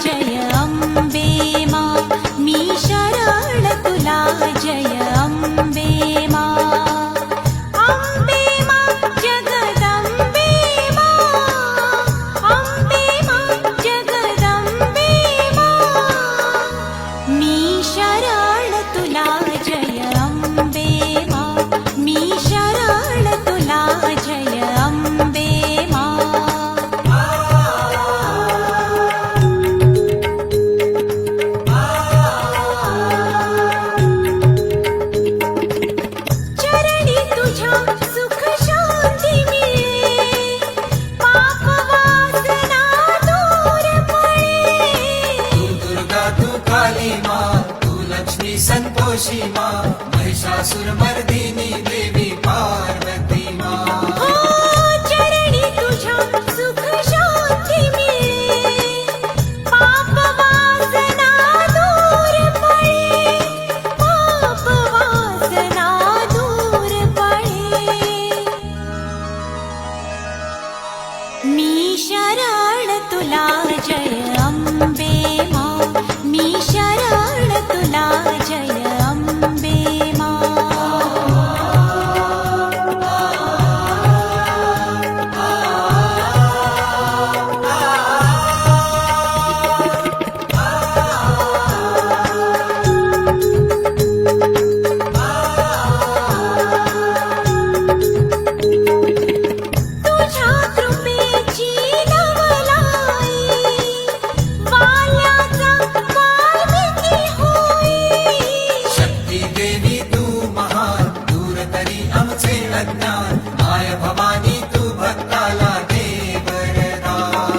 जय अम्बे मा मी शरण तुला जय अम्बे मा अम्बे मा जगदम्बे मा अम्बे मा जगदम्बे मा मी शरण तुला जय अम्बे मा मी शरण तुला जय अम्बे मा चरणी तुझ्या सुख शांती मिळे पाप वासना दूर पळे तू दुर्गा तू काली माँ तू लक्ष्मी संतोषी माँ महिषासुर मर्दिनी देवी पार्वती माँ हो चरणी तुझ्या सुख शांती मिळे पाप वासना दूर पळे पाप वासना दूर पळे मी शरण तुला जय अम्बे मा मी शरण तुला जय अम्बे मा तुझ्या कृपेची नवलाई वाल्याचा वाल्मिकी होई शक्ती देवी तू महान दूर तरी आमचे अज्ञान माय भवानी तू भक्ताला दे वरदान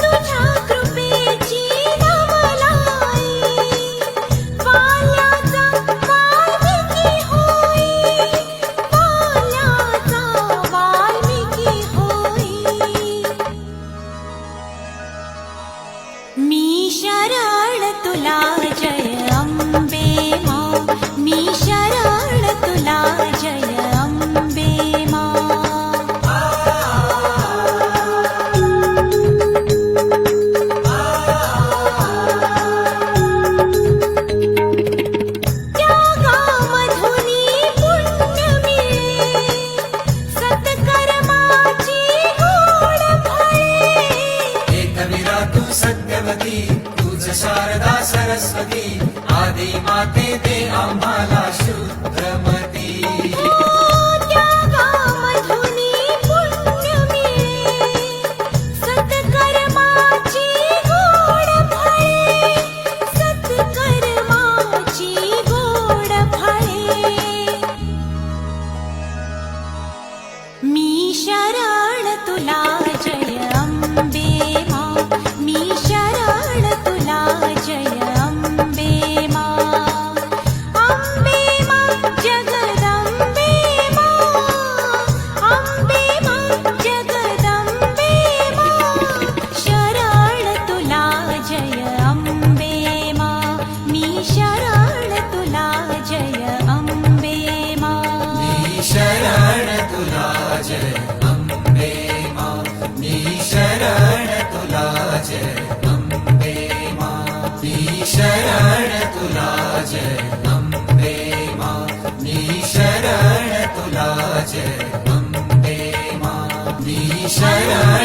तुझ्या कृपेची नवलाई वाल्याचा वाल्मिकी होई वाल्याचा वाल्मिकी होई मी शरण तुला जय अम्बे मा मी शरण तुला जय अम्बे मा त्यागामधुनी पुण्य मिळे सत्कर्माची गोड फळे एकवीरा तू सत्यवती तुझ शारदा सरस्वती आदि माते दे आम्हाला शुद्धमती त्यागामधुनी पुण्य मिळे सत्कर्माची गोड फळे सत्कर्माची गोड फळे मी शरण तुला जय अम्बे मा मी शरण तुला जय अम्बे मा अम्बे मा जगदम्बे मा अम्बे मा जगदम्बे मा शरण तुला जय अम्बे मा मी शरण तुला जय अम्बे मा मी शरण तुला जय अम्बे माँ मी शरण तुला जय अम्बे माँ मी शरण तुला जय अम्बे माँ मी शरण तुला जय अम्बे माँ मी शरण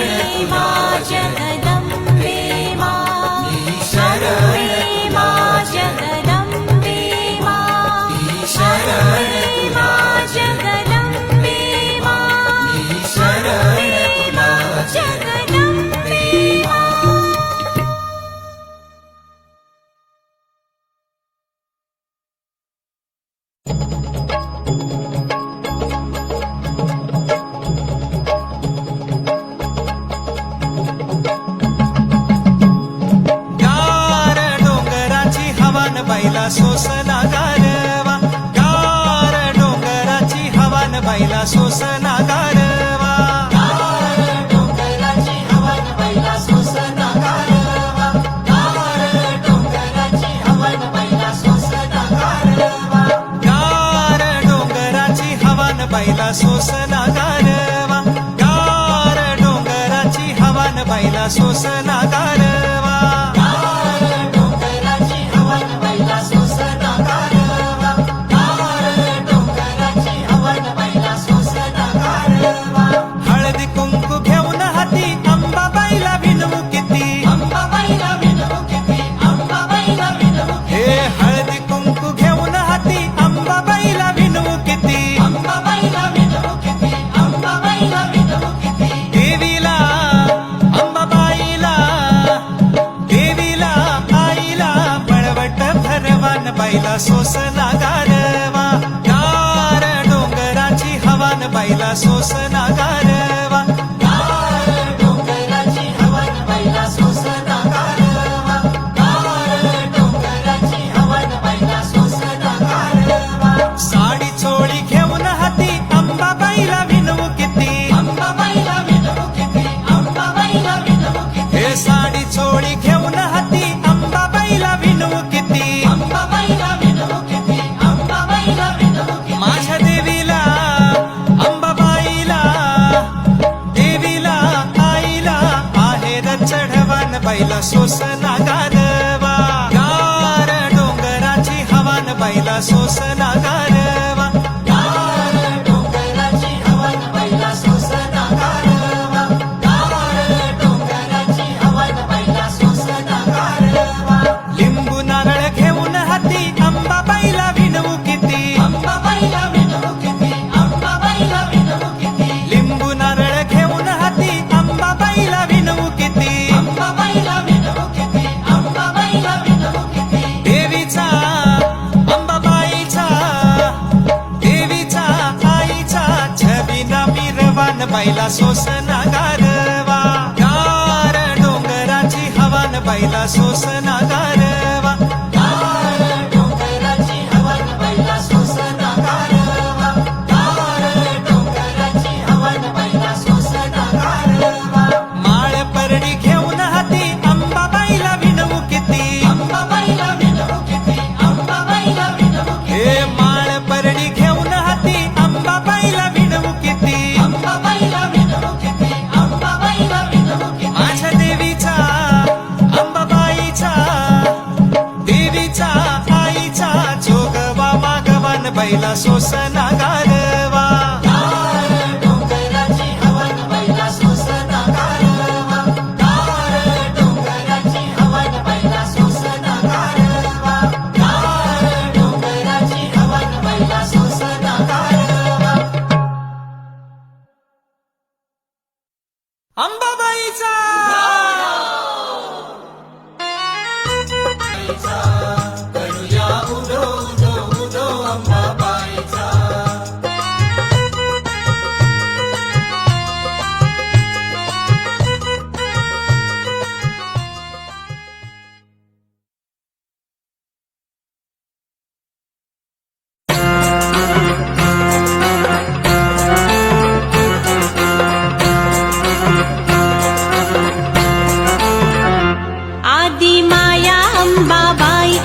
तुला जय जगदम्बे मा मी शरण मा जगदम्बे मा मी शरण तुला जय जगदम्बे मा मी शरण तुला जय जगदम्बे मा गार डोंगराची हवान बैला सोसला गारवा गार डोंगराची हवान बैला सोसला गारवा डोंगराची हवान बैला सोसला गारवा गार डोंगराची हवान बैला सोसला गारवा गार डोंगराची हवान बैला सोसला गारवा गार डोंगराची हवान बैला सोसला गारवा अंबाबाईला विनवू किती अंबाबाईला विनवू हे हळदी कुंकू घेऊन हाती अंबाबाईला विनवू किती अंबाबाईला विनवू किती अंबाबाईला विनवू किती देवीला अंबाबाईला देवीला आईला पळवट भरवान बाईला सोसना गारवा गार डोंगराची हवान बाईला सोसना गारवा गार डोंगराची हवन बैला सोसना गारवा गार डोंगराची हवन बैला सोसना गारवा साडी चोळी घेऊन हाती अंबाबाईला विनवू किती अंबाबाईला विनवू किती अंबाबाईला विनवू किती हे साडी चोळी घेऊन हाती अंबाबाईला विनवू किती अंबाबाईला विनवू किती अंबाबाईला विनवू किती माझ्या देवीला अंबाबाईला देवीला आईला आहेर चढवान बाईला सोसना गारवा गार डोंगराची हवान बाईला सोसना गारवा गार डोंगराची हवन बैला सोसना गारवा गार डोंगराची हवन बैला सोसना गारवा लिंबू नारळ घेऊन हाती अंबाबाईला विनवू किती अंबाबाईला विनवू किती अंबाबाईला विनवू किती लिंबू नारळ घेऊन हाती अंबाबाईला विनवू किती अंबाबाईला विनवू किती अंबाबाईला विनवू किती देवीचा अंबाबाईचा देवीचा आईचा छबिना मिरवान बाईला सोसना गारवा गार डोंगराची हवान बाईला सोसना गारवा गार डोंगराची हवन बैला सोसना गारवा गार डोंगराची हवन बैला सोसना गारवा माळ परडी घेऊन हाती अंबाबाईला विनवू किती अंबाबाईला विनवू किती अंबाबाईला विनवू किती हे माळ परडी घेऊन हाती अंबाबाईला विनवू किती अंबाबाईला विनवू किती अंबाबाईला विनवू किती माझ्या देवीचा अंबाबाईचा देवीचा आईचा जोगवा मागवान बाईला सोसना गारवा गार डोंगराची हवन बैला सोसना गारवा गार डोंगराची हवन बैला सोसना गारवा गार डोंगराची हवन बैला सोसना गारवा अंबाबाईचा करूया उदो उदो उदो अंबाबाईचा आदि माया अंबाबाई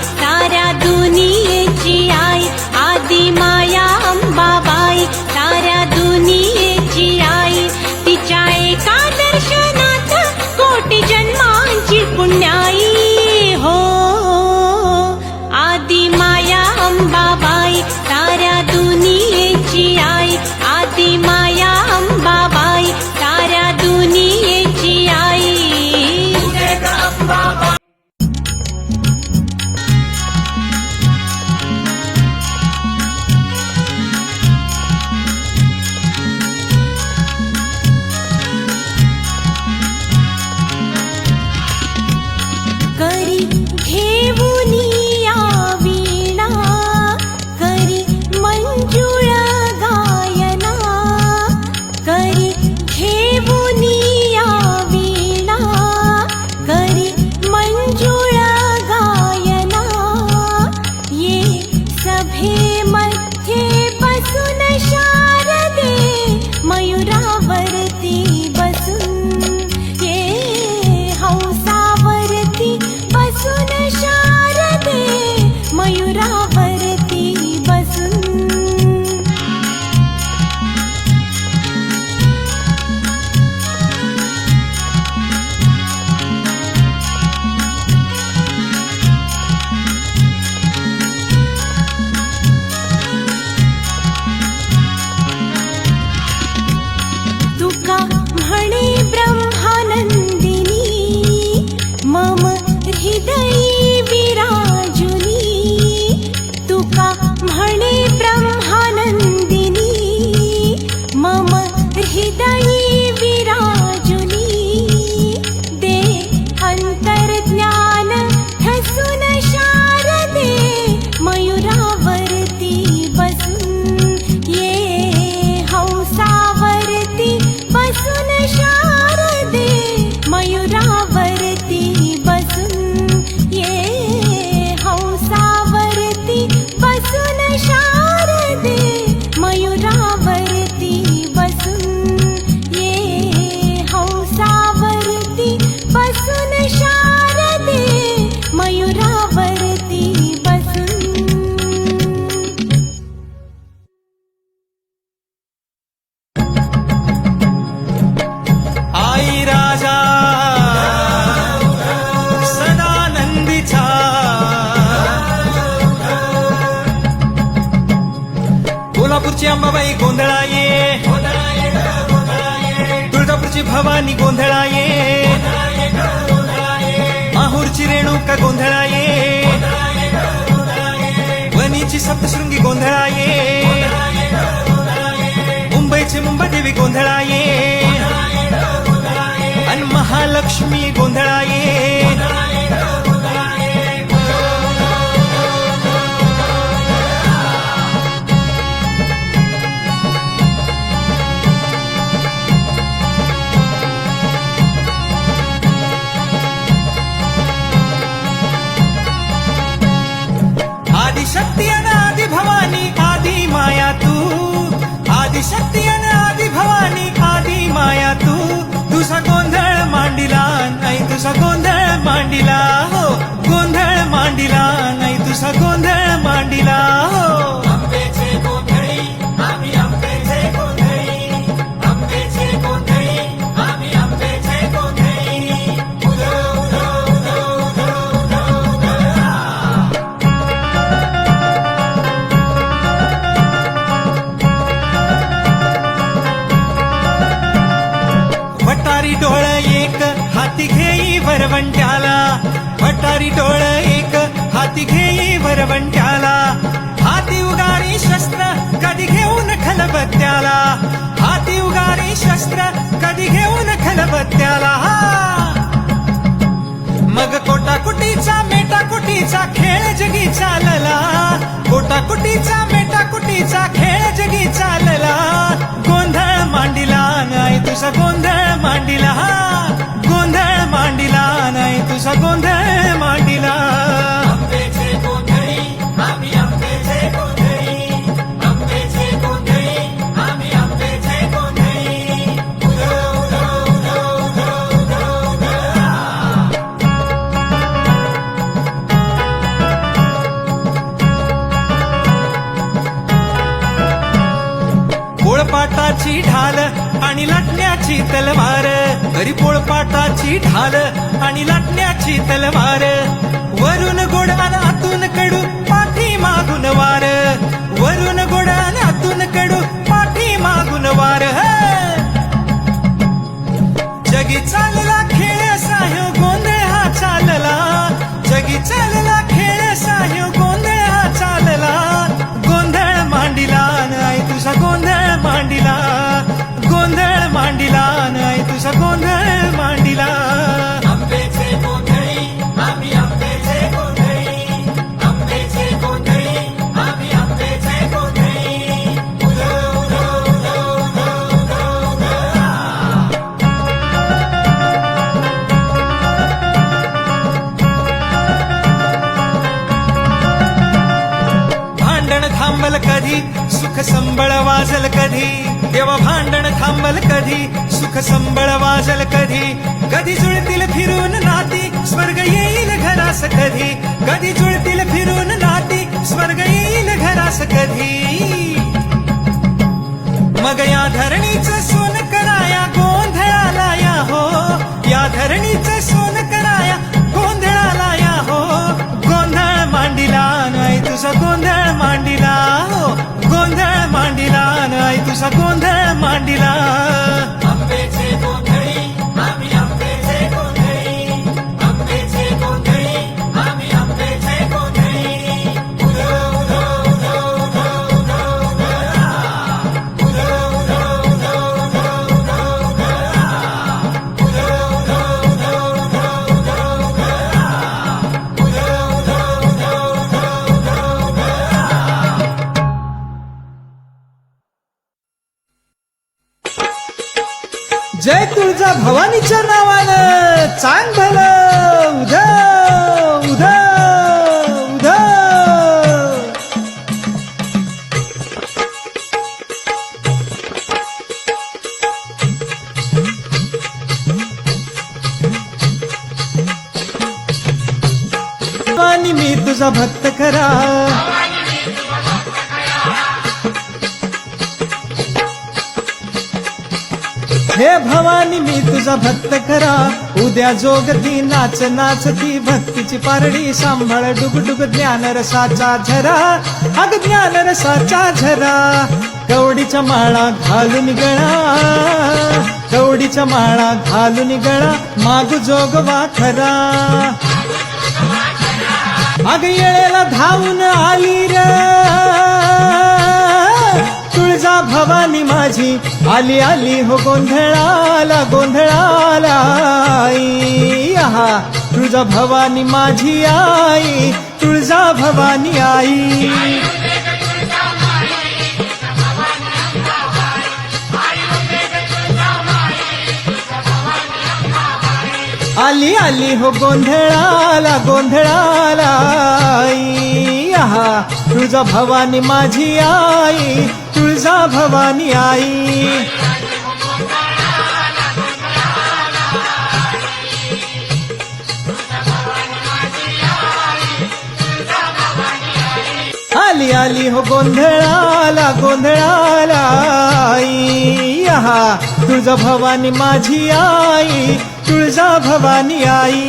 माहूरची अंबाबाई गोंधळा ये, तुळजापूरची भवानी गोंधळा ये, माहूरची रेणुका गोंधळा ये, वणीची सप्तशृंगी गोंधळा ये, मुंबईची मुंबादेवी गोंधळा ये, आणि महालक्ष्मी गोंधळा ये. आदिशक्ती आणि आदि भवानी आदि माया तू, आदिशक्ती आणि आदि भवानी आदि माया तू, तुझा गोंधळ मांडिला नाही, तुझा गोंधळ मांडिला हो, गोंधळ मांडिला नाही, तुझा गोंधळ मांडिला हो. आंबेचे गोंधळी आम्ही आंबेचे गोंधळी, आंबेचे गोंधळी आम्ही आंबेचे गोंधळी. उधो उधो उधो उधो उधो वटारी डोळ एक हाती घेई वरवंट्याला, वटारी डोळ एक हाती घेई वरवंट्याला, हाती उगारी शस्त्र कधी घेऊन खलबत्त्याला, हाती उगारी शस्त्र कधी घेऊन खलबत्त्याला. मग कोटाकुटीचा मेटाकुटीचा खेळ जगी चालला, कोटाकुटीचा मेटाकुटीचा खेळ जगी चालला, गोंधळ मांडिला नाही तुझा गोंधळ मांडिला, गोंधळ मांडिला नाही तुझा गोंधळ मांडिला. आंबेचे गोंधळी आम्ही आंबेचे गोंधळी, आंबेचे गोंधळी आम्ही आंबेचे गोंधळी. उधो उधो उधो उधो उधो पोळपाटाची ढाल आणि लाटण्याची तलवार, हरी पोळपाटाची ढाल आणि लाटण्याची तलवार, वरून गोड आणि आतून कडू पाठी मागून वार, वरून गोड आणि आतून कडू पाठी मागून वार. जगी चालला खेळ साह्यो गोंधळ हा चालला, जगी चालला खेळ साह्यो गोंधळ हा चालला, गोंधळ मांडिला नाही तुझा गोंधळ मांडिला, गोंधळ मांडिला नाही तुझा गोंधळ मांडिला. आंबेचे गोंधळी आम्ही आंबेचे गोंधळी, आंबेचे गोंधळी आम्ही आंबेचे गोंधळी. उधो उधो उधो उधो उधो भांडण थांबल कधी सुख संबळ वाजल कधी, देवा भांडण थांबल कधी सुख संबळ वाजल कधी, कधी जुळतील फिरून नाती स्वर्ग येईल घरास कधी, कधी जुळतील फिरून नाती स्वर्ग येईल घरास कधी. मग या धरणीचं सोन कराया गोंधळाला या हो, या धरणीचं सोन कराया गोंधळाला या हो, गोंधळ मांडिला नाही तुझा गोंधळ मांडिला हो, गोंधळ मांडिला नाही तुझा गोंधळ मांडिला. आंबेचे गोंधळी आम्ही आंबेचे गोंधळी, आंबेचे गोंधळी आम्ही आंबेचे गोंधळी. उधो उधो उधो उधो उधो उधो उधो उधो उधो उधो उधो जय तुळजा भवानीच्या नावानं चांग भलं उध उध उध. भवानी मी तुझा भक्त खरा, हे भवानी मी तुझा भक्त खरा, उद्या जोगती नाच नाचती भक्तीची पारडी, सांभाळ डुगडुग ज्ञान रसाचा झरा, अग ज्ञान रसाचा झरा. कवडीच्या माळा घालून गळा, कवडीच्या माळा घालून गळा, मागू जोगवा खरा. अग येळेला धावून आली र तुळजा भवानी माझी, आली आली हो गोंधळाला गोंधळाला आई. आहा तुळजा भवानी माझी आई, तुळजा भवानी आई. आली आली हो गोंधळाला गोंधळाला आई. आहा तुळजा भवानी माझी आई, तुळजा भवानी आई. आली आली हो गोंधळाला गोंधळाला आई. आहा तुळजा भवानी माझी आई, तुळजा भवानी आई.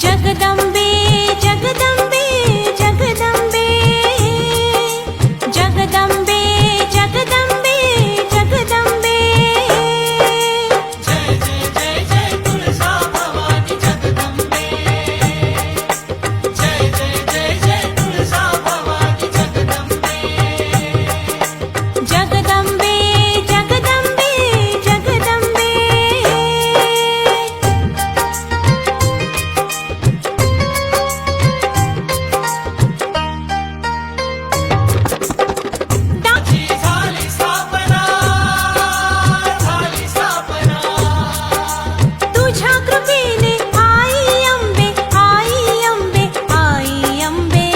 जगदंबे जगदंबे जगदंबे जगदंबे जगदंबे जगदंबे. जय जय जय जय तुळजा भवानी जगदंबे. जय जय जय जय तुळजा भवानी जगदंबे. जगदंबे जगदंबे जगदंबे. झाली स्थापना, झाली स्थापना. तुझ्या कृपेने आई अंबे, आई अंबे, आई अंबे.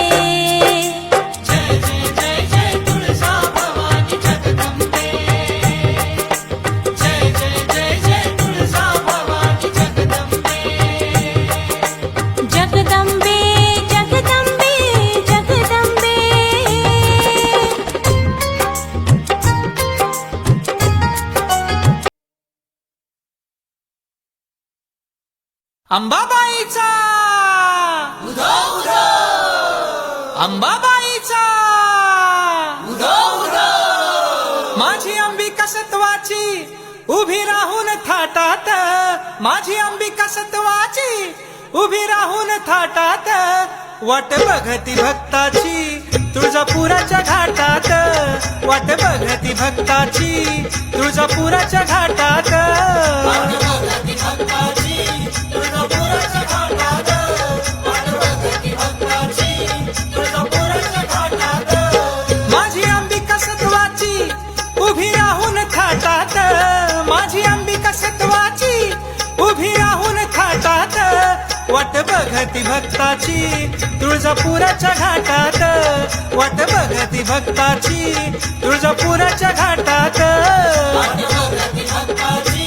जय जय जय जय तुळजा भवानी जगदंबे. जय जय जय जय तुळजा भवानी जगदंबे. जगदंबे जगदंबे जगदंबे. अंबाबाईचा उधो उधो अंबाबाईचा उधो उधो. माझी अंबिका सत्वाची उभी राहून थाटात, माझी अंबिका सत्वाची उभी राहून थाटात, वाट बघती भक्ताची तुळजापुराच्या घाटात, वाट बघती भक्ताची तुळजापुराच्या घाटात. भगवती भक्ताची तुळजापुराच्या घाटात. भगवती भक्ताची तुळजापुराच्या घाटात. माझी अंबिका सत्वाची उभी राहून थाटात, माझी अंबिका सत्वाची उभी राहून थाटात, वाट बघती भक्ताची तुळजापुराच्या घाटात, वाट बघती भक्ताची तुळजापुराच्या घाटात. भगवती भक्ताची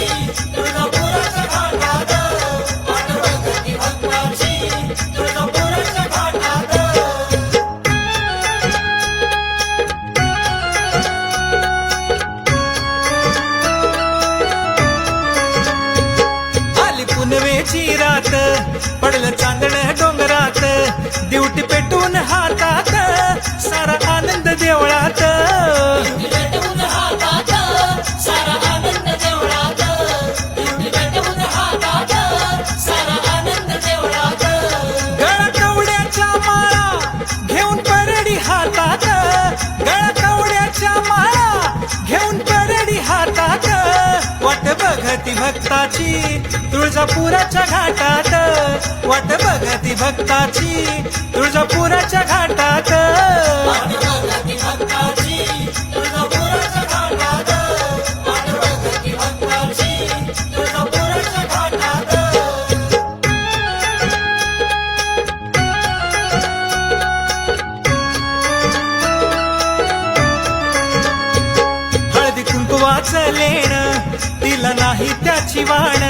तुळजापुराच्या घाटात. भगवती भक्ताची तुळजापुराच्या घाटात. आली पुनवेची रात, पडलं चांदण डोंगरात, दिवटी पेटून हातात, सारा आनंद देवळात. पेटवून हातात सारा आनंद देवळात. पेटवून हातात सारा आनंद देवळात. गळा कवड्याच्या माळा घेऊन परडी हातात, गळा कवड्याच्या माळा घेऊन परडी हातात, वाट बघती भक्ताची तुळजापुराच्या घाटात, वाट बघती भक्ताची तुळजापुराच्या घाटात. भगवती भक्ताची तुळजापुराच्या घाटात. वाण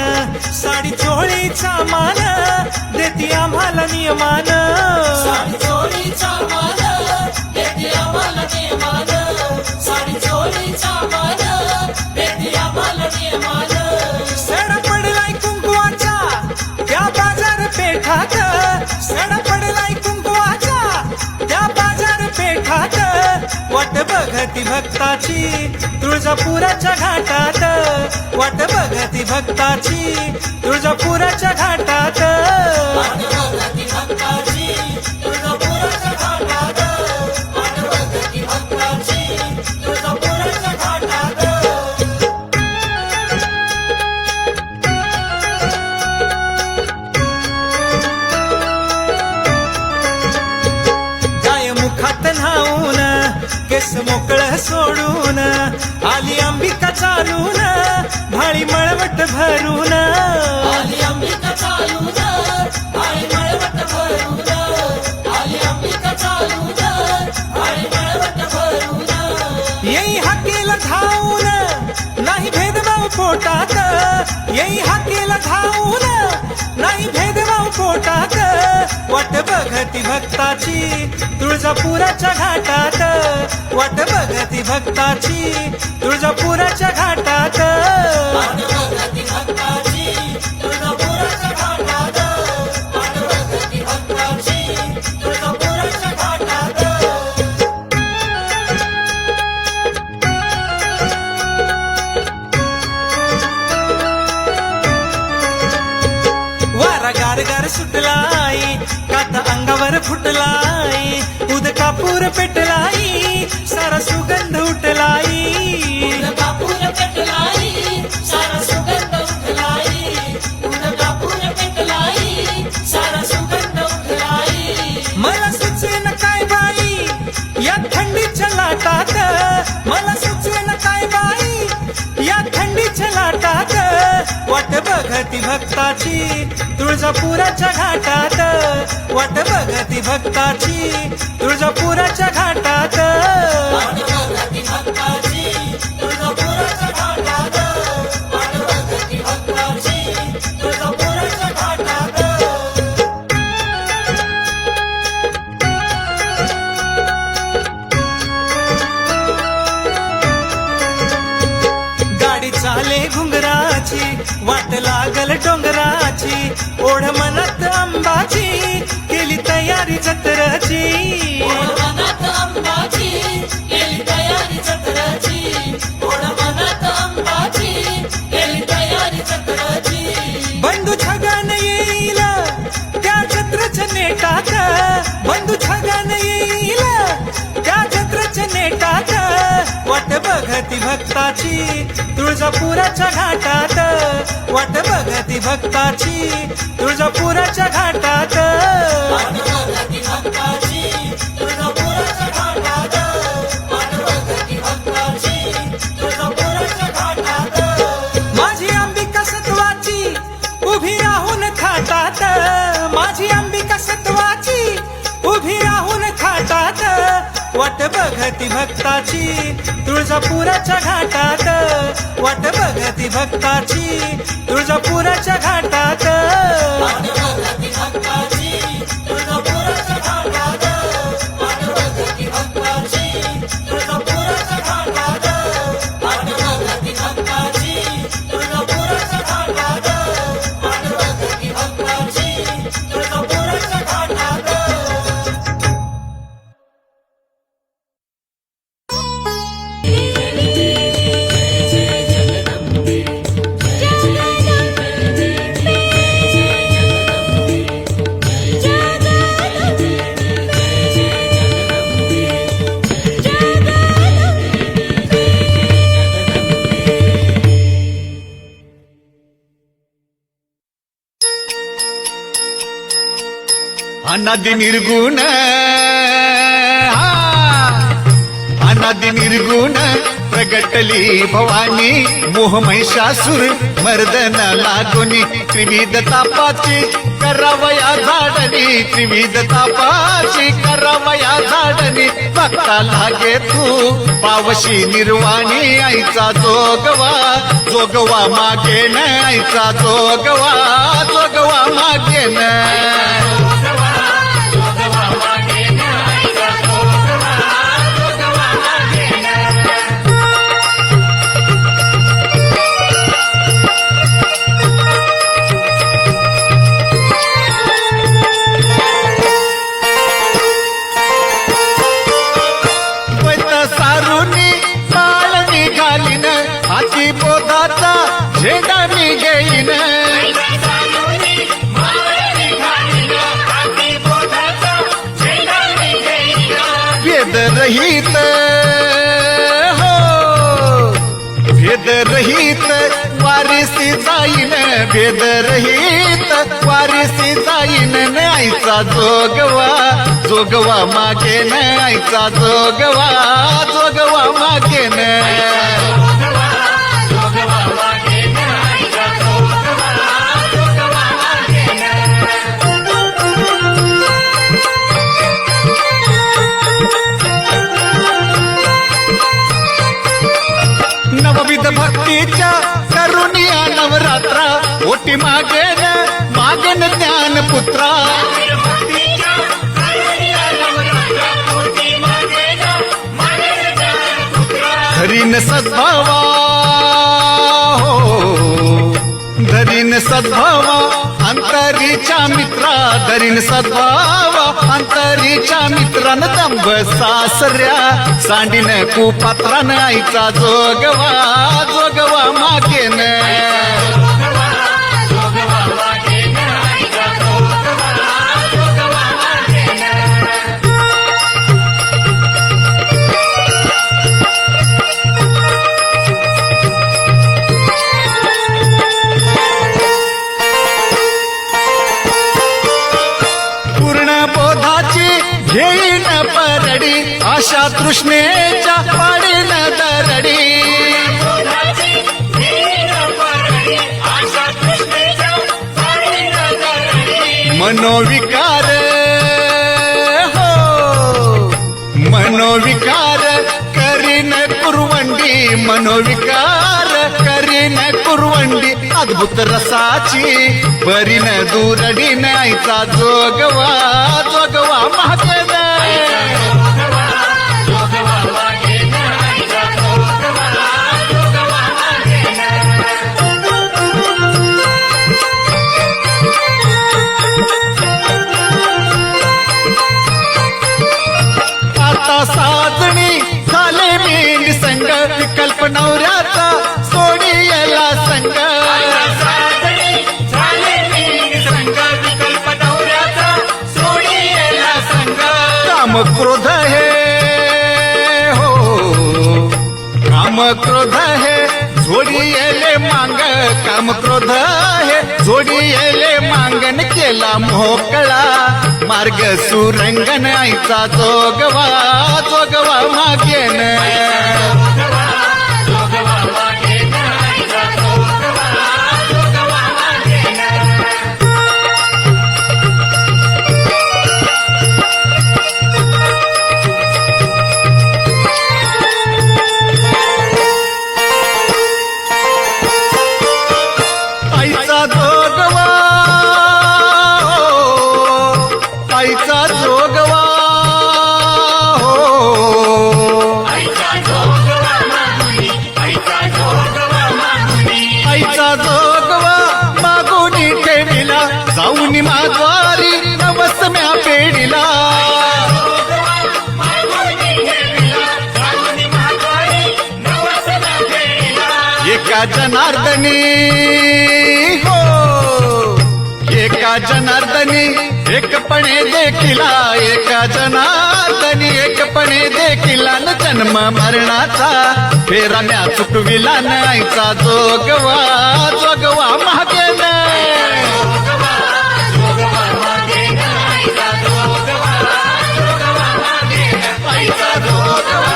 साडी चोळीचा मान देती आम्हाला नियमान साडी चोळीचा मान देते आम्हाला नियमान साडी चोळीचा मान देते आम्हाला नियमान सड पडलाय कुंकुवाचा त्या बाजारपेठात सड पडलाय कुंकुवाचा त्या बाजारपेठात वाट बघती भक्ताची तुळजापुराच्या घाटात वाट बघती भक्ताची तुळजापुराच्या घाटात भगती भक्ताची तुळजापुराच्या घाटात भगती भक्ताची तुळजापुराच्या घाटात गाय मुखात न्हाऊन केस मोकळ सोडून आली अंबिका चालून भाळी मळवट भरून आली अंबिका चालून आली मळवट भरून आली अंबिका चालून आली मळवट भरून येई हाकेला धावून नाही भेदभाव पोटात येई हाकेला धावून नाही भेदभाव पोटात वाट बघती भक्ताची तुळजापुराच्या घाटात वाट बघती भक्ताची तुळजापुराच्या घाटात भगती भक्ताची तुळजापुराच्या घाटात भगती भक्ताची तुळजापुराच्या घाटात वारा गारगार सुटलाई कात अंगावर फुटलाई उदकापूर पेटलाई सारा सुगंध उठलाई कापूर पेटलाई सारा सुगंध उठलाई कापूर पेटलाई सारा सुगंध उठलाई मला सुचेन काय बाई या थंडीच्या लाटात मला सुचेन काय बाई या थंडीच्या लाटात वाट बघती भक्ताची तुळजापुराच्या घाटात वाट बघती भक्ताची तुळजापुराच्या घाटात भगती भक्ताची तुळजापुराच्या घाटात भगती भक्ताची तुळजापुराच्या घाटात गाडी चाले घुंगराची वाट लागल डोंगराची ओढ मनात आंबाची केली तयारी जत्राची मनात अंबाची केली तयारी जत्राची ओढ मनात अंबाची केली तयारी जत्राची बंधू छगन येईल त्या जत्राच्या नेटात बंधू छगन येईल त्या जत्राच्या नेटात वाट बघती भक्ताची तुळजापुराच्या घाटात वाट बघती भक्ताची तुळजापुराच्या घाटात भगती भक्ताची तुळजापुराच्या घाटात भगती भक्ताची तुळजापुराच्या घाटात माझी अंबिका सत्वाची उभी राहून खाटात माझी अंबिका सत्वाची उभी राहून खाटात वाट बघती भक्ताची तुळजापुराच्या घाटात वाट बघती भक्ताची तुळजापुराच्या घाटात भगती भक्ताची तुळजापुराच्या घाटात भगती भक्ताची तुळजापुराच्या घाटात भगती भक्ताची तुळजापुराच्या घाटात भगती भक्ताची तुळजापुराच्या घाटात अनादि निर्गुण अनादि निर्गुण प्रगटली भवानी मोह महिषासूर मर्दन लागुनी त्रिविध तापाची करावया झाडणी त्रिविध तापाची करावया झाडणी भक्ता लागे तू पावशी निर्वाणी आईचा जोगवा जोगवा मागे न आईचा जोगवा जोगवा मागे न हाती बोधाचा झेंडा मी घेईन भेद रहित हो भेद रहित वारिसी जाईन भेद रहित वारिसी जाईन न आईचा जोगवा जोगवा मागे न आईचा जोगवा जोगवा मागे न नवविध भक्तीच्या करुणिया नवरात्रा ओटी मागेन मागेन ज्ञान पुत्रा धरीन सद्भावा हो धरीन सद्भावा अंतरीच्या मित्रा धरीन सद्भावा अंतरीच्या मित्रान दंभ सासऱ्या सांडीन कुपात्रान आईचा जोगवा जोगवा मागेन घेईन परडी आशा तृष्णेच्या पाडीन दरडी मनोविकार हो मनोविकार करीन कुरवंडी मनोविकार करीन कुरवंडी अद्भुत रसाची बरीन दूरडीन आईचा जोगवा जोगवा महागन आता साजणी झाले मी निसंग विकल्प नवऱ्याचा सोडी याला संग काम क्रोध है हो काम क्रोध है जोडी येले मांग काम क्रोध है जोडी येले मांगन केला मोकळा मार्ग सुरंगन आईचा जोगवा जोगवा मागेन आईचा जोगवा आईचा जोगवा हो आईचा जोगवा मागुनी ठेविला जाऊनी माघारी नवस म्या पेडिला एका जनार्दनी हो एका जनार्दनी एकपणे देखिला एका जनार्दनी एकपणे देखिला न जन्म मरणाचा फेरा म्या चुकविला न आईचा जोगवा जोगवा मागेन आईचा जोगवा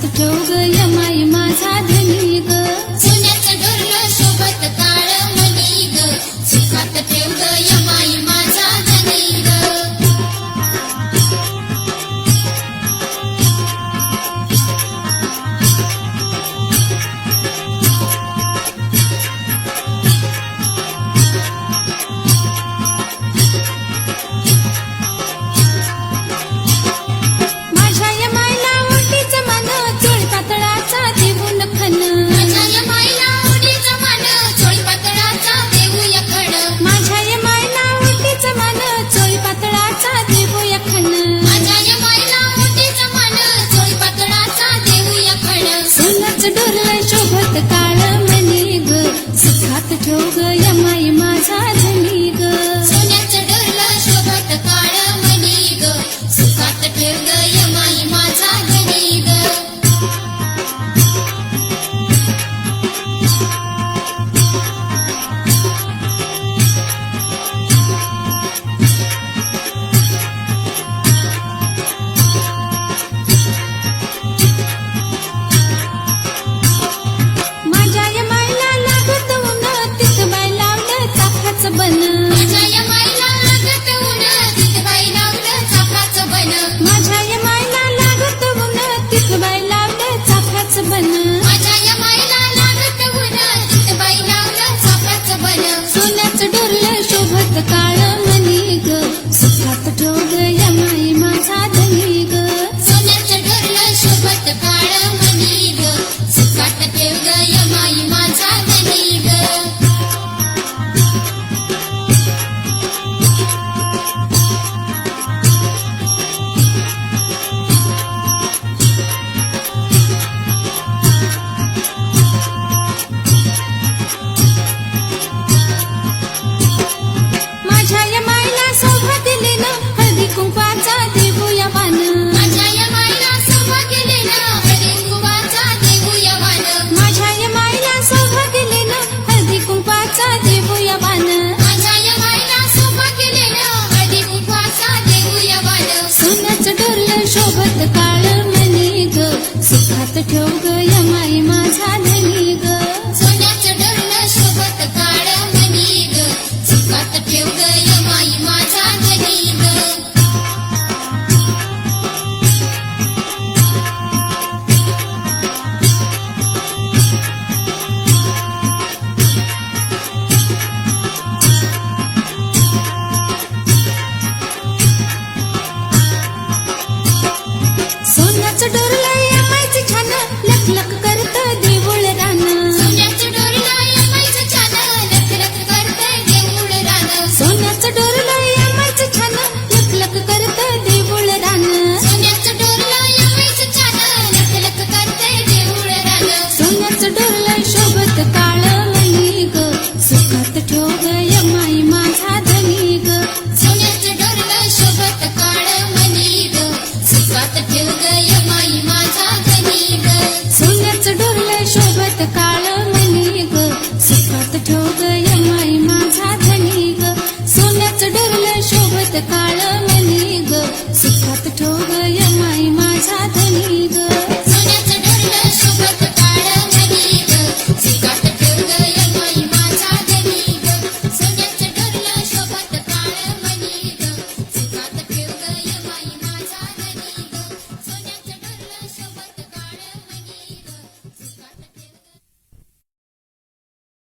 सुखात ठेव ग यमाई माझा धनी ग सोन्याचं डोरलं शोभत काळ मणी ग सुखात ठेव ग यमाई माझा धनी ग माझ्या यमाईला ओटीचं मन चोळ पातळाचा देऊन खन माझ्या यमाईला उडीचं मान चोळी पातळाचा देऊया खण माझ्या यमाईला ओटीचं मन चोळ पातळाचा देऊया खन माझ्या यमाईला उडीचं मान चोळी पातळाचा देऊया खण सोन्याचं डोरलं शोभत काळ मणी ग सुखात ठेव ग यमाई माझा धनी ग सोन्याचं डोरलं शोभत काळ मणी ग सुखात ठेव ग यमाई माझा धनी ग माझ्या यमाईला लागत ऊन तिथं बाई लावलं चाफ्याचं बन माझ्या यमाईला लागत ऊन तिथं बाई लावलं चाफ्याचं बन माझ्या यमाईला लागत ऊन तिथं बाई लावलं चाफ्याचं बन माझ्या यमाईला लागत ऊन तिथं बाई लावलं चाफ्याचं बन सोन्याचं डोरलं शोभत काळ मणी ग सुखात ठेव ग यमाई माझा धनी ग सोन्याचं डोरलं शोभत काळ मणी ग सुखात ठेव ग यमाई माझा धनी ग माझ्या यमाईला शोभा दिली ना हळदी कुंकवाचा देऊया वाण माझ्या यमाईला शोभा केली ना हळदी कुंकवाचा देऊया वाण माझ्या यमाईला शोभा दिली ना हळदी कुंकवाचा देऊया वाण माझ्या यमाईला शोभा केली ना हळदी कुंकवाचा देऊया वाण सोन्याचं डोरलं शोभत काळ मणी ग सुखात ठेव ग यमाई माझा धनी ग सोन्याचं डोरलं शोभत काळ मणी ग सुखात ठेव ग यमाई माझा धनी ग सोन्याचं डोरलं यमाईचं छान लख लख करत देऊळ रान सोन्याचं डोरलं यमाईचं छान लख लख करतंय देऊळ रान सोन्याचं डोरलं यमाईचं छान लख लख करत देऊळ रान सोन्याचं डोरलं यमाईचं छान लख लख करतंय देऊळ रान सोन्याचं डोरलं शोभत काळ मणी ग सुखात ठेव ग यमाई माझा धनी ग सोन्याचं डोरलं शोभत काळ मणी ग सुखात ठेव ग यमाई माझा धनी ग सोन्याचं डोरलं शोभत काळ मणी ग सुखात ठेव ग यमाई माझा धनी ग सोन्याचं डोरलं शोभत काळ